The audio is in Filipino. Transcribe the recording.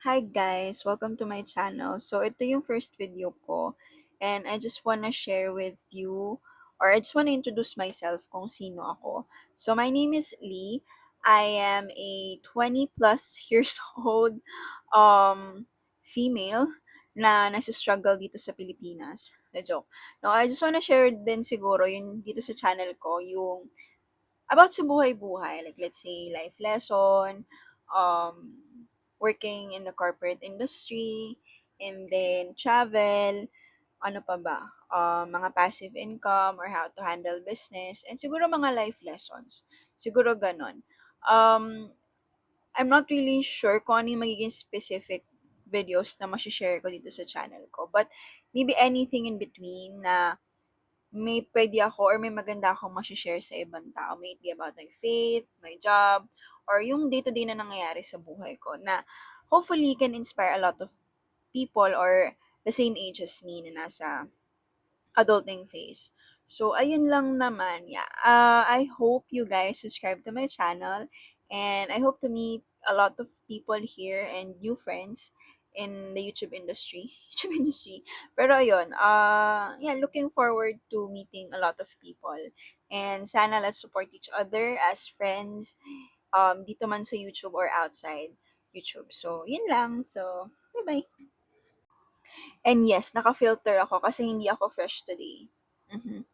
Hi guys! Welcome to my channel. So, ito yung first video ko and I just wanna share with you or I just wanna introduce myself kung sino ako. So, my name is Lee. I am a 20 plus years old female na nasa-struggle dito sa Pilipinas. Na joke. No, I just wanna share din siguro yung dito sa channel ko yung about sa buhay-buhay, like let's say life lesson, um, working in the corporate industry, and then travel, ano pa ba, mga passive income or how to handle business, and siguro mga life lessons. Siguro ganon. Um, I'm not really sure kung ano yung magiging specific videos na share ko dito sa channel ko. But maybe anything in between na may puwede ako or may maganda akong share sa ibang tao. May it be about my faith, my job, or yung day-to-day na nangyayari sa buhay ko na hopefully can inspire a lot of people or the same age as me na nasa adulting phase. So, ayun lang naman. Yeah. I hope you guys subscribe to my channel and I hope to meet a lot of people here and new friends in the YouTube industry. YouTube industry. Pero ayun, yeah, looking forward to meeting a lot of people. And sana let's support each other as friends, dito man sa YouTube or outside YouTube. So, yun lang. So, bye-bye. And yes, naka-filter ako kasi hindi ako fresh today. Mhm.